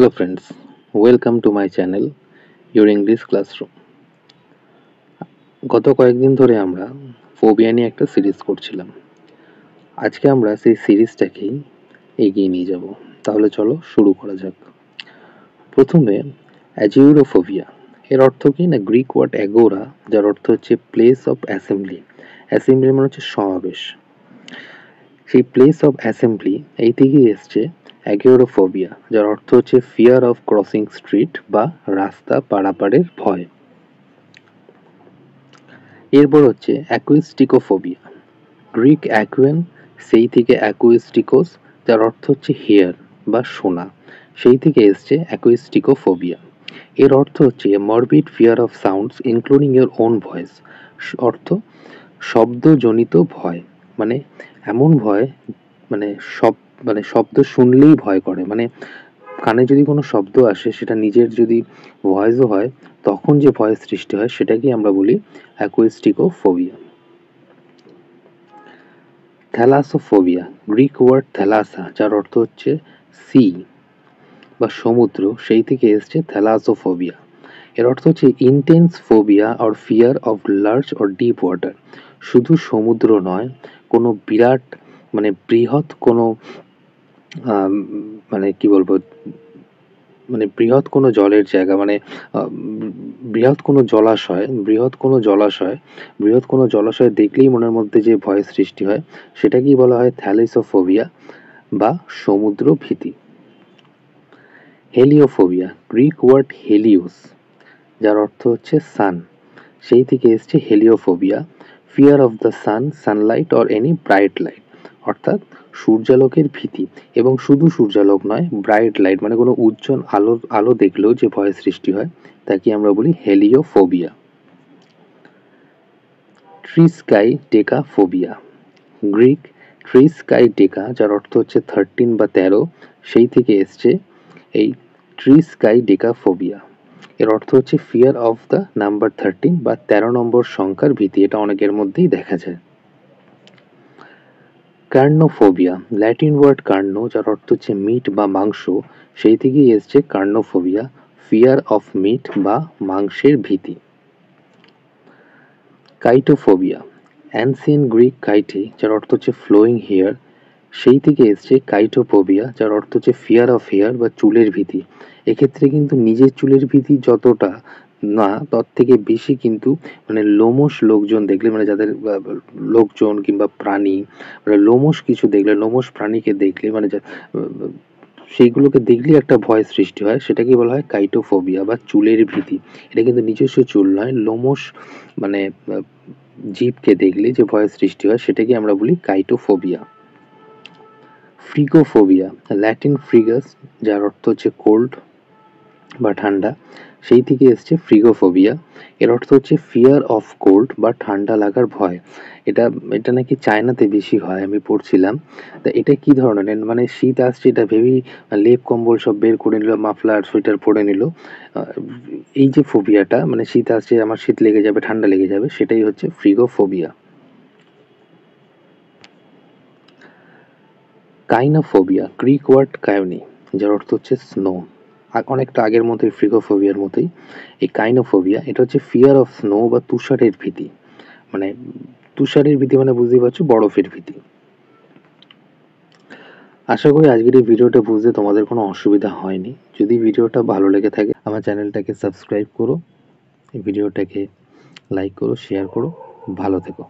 Hello friends, welcome to my channel Your English Classroom. গত কয়েকদিন ধরে আমরা ফোবিয়া নিয়ে একটা সিরিজ করছিলাম। আজকে আমরা সেই সিরিজটাকেই এগিয়ে নিয়ে যাব। তাহলে চলো শুরু করা যাক। প্রথমে অ্যাজিউরোফোবিয়া এর অর্থ কি না, গ্রিক ওয়ার্ড অ্যাগোরা, যার অর্থ হচ্ছে প্লেস অফ অ্যাসেম্বলি। অ্যাসেম্বলি মানে হচ্ছে সমাবেশ। সেই প্লেস অফ অ্যাসেম্বলি এই থেকেই এসছে অ্যাগোরাফোবিয়া, যার অর্থ হচ্ছে ফিয়ার অফ ক্রসিং স্ট্রিট বা রাস্তা পারাপারের ভয়। এরপর হচ্ছে অ্যাকুইস্টিকোফোবিয়া, গ্রিক অ্যাকুয়েন, সেই থেকে অ্যাকুইস্টিকোস, যার অর্থ হচ্ছে হেয়ার বা শোনা, সেই থেকে এসছে অ্যাকুইস্টিকোফোবিয়া। এর অর্থ হচ্ছে morbid fear of sounds including your own voice. অর্থ শব্দজনিত ভয়, মানে এমন ভয় মানে সব মানে শব্দ শুনলেই ভয় করে, মানে কানে যদি কোনো শব্দ আসে সেটা নিজের যদি ভয়েসও হয় তখন যে ভয়ের সৃষ্টি হয় সেটাকেই আমরা বলি অ্যাকুইস্টিকোফোবিয়া। থ্যালাসোফোবিয়া, গ্রিক ওয়ার্ড থ্যালাসা, যার অর্থ হচ্ছে সি বা সমুদ্র, সেই থেকে এসছে থ্যালাসোফোবিয়া। এর অর্থ হচ্ছে intense phobia or fear of large or deep water. শুধু সমুদ্র নয়, কোনো বিরাট মানে বৃহৎ কোনো মানে কি বলবো, মানে বৃহৎ কোনো জলের জায়গা, মানে বৃহৎ কোনো জলাশয় দেখলেই মনের মধ্যে যে ভয়ের সৃষ্টি হয় সেটাকেই বলা হয় থ্যালাসোফোবিয়া বা সমুদ্র ভীতি। হেলিওফোবিয়া, গ্রিক ওয়ার্ড হেলিওস, যার অর্থ হচ্ছে সান, সেই থেকে এসছে heliophobia, fear of the sun, sunlight or any bright light. অর্থাৎ সূর্যালোকের ভীতি, এবং শুধু সূর্যালোক নয়, ব্রাইট লাইট মানে কোনো উজ্জ্বল আলো দেখলেও যে ভয়ের সৃষ্টি হয় তাকে আমরা বলি হেলিওফোবিয়া। ট্রিস্কাইডেকাফোবিয়া, গ্রিক ট্রিস্কাইডেকা, যার অর্থ হচ্ছে 13 বা 13, সেই থেকে এসছে এই ট্রিস্কাইডেকাফোবিয়া। এর অর্থ হচ্ছে ফিয়ার অফ দ্য নাম্বার 13 বা 13 নম্বর সংখ্যার ভীতি, এটা অনেকের মধ্যেই দেখা যায়। কার্নোফোবিয়া, ল্যাটিন ওয়ার্ড কার্নো, যার অর্থ হচ্ছে মিট বা মাংস, সেই থেকেই এসছে কার্নোফোবিয়া, ফিয়ার অফ মিট বা মাংসের ভীতি। কাইটোফোবিয়া, অ্যানসিয়েন্ট গ্রিক কাইটে, যার অর্থ হচ্ছে ফ্লোয়িং হেয়ার, সেই থেকে এসছে কাইটোফোবিয়া, যার অর্থ হচ্ছে ফিয়ার অফ হেয়ার বা চুলের ভীতি। এক্ষেত্রে কিন্তু নিজের চুলের ভীতি যতটা না, তার থেকে বেশি কিন্তু মানে লোমশ লোকজন দেখলে, মানে যাদের লোকজন কিংবা প্রাণী, মানে লোমশ কিছু দেখলে, লোমশ প্রাণীকে দেখলে, মানে সেইগুলোকে দেখলেই একটা ভয় সৃষ্টি হয়, সেটাকে বলা হয় কাইটোফোবিয়া বা চুলের ভীতি। এটা কিন্তু নিজস্ব চুল নয়, লোমশ মানে জীবকে দেখলে যে ভয়ের সৃষ্টি হয় সেটাকে আমরা বলি কাইটোফোবিয়া। ফ্রিগোফোবিয়া, ল্যাটিন ফ্রিগাস, যার অর্থ হচ্ছে কোল্ড বা ঠান্ডা, সেই থেকে এসছে ফ্রিগোফোবিয়া। এর অর্থ হচ্ছে ফিয়ার অফ কোল্ড বা ঠান্ডা লাগার ভয়। এটা এটা নাকি চায়নাতে বেশি হয়, আমি পড়ছিলাম। তা এটা কি ধরনের, মানে শীত আসছে এটা ভেবেই লেপ কম্বল সব বের করে নিল, মাফলার সোয়েটার পরে নিল। এই যে ফোবিয়াটা, মানে শীত আসছে আমার শীত লেগে যাবে, ঠান্ডা লেগে যাবে, সেটাই হচ্ছে ফ্রিগোফোবিয়া। কাইনোফোবিয়া, গ্রিক ওয়ার্ড কায়োনি, যার অর্থ হচ্ছে স্নো, অনেকটা আগের মতোই ফ্রিগোফোবিয়ার মতোই। এই কাইনোফোবিয়া এটা হচ্ছে ফিয়ার অফ স্নো বা তুষারের ভীতি, মানে তুষারের ভীতি মানে বুঝতেই পারছো, বরফের ভীতি। আশা করি আজকের এই ভিডিওটা বুঝতে তোমাদের কোনো অসুবিধা হয়নি। যদি ভিডিওটা ভালো লেগে থাকে আমার চ্যানেলটাকে সাবস্ক্রাইব করো, এই ভিডিওটাকে লাইক করো, শেয়ার করো। ভালো থেকো।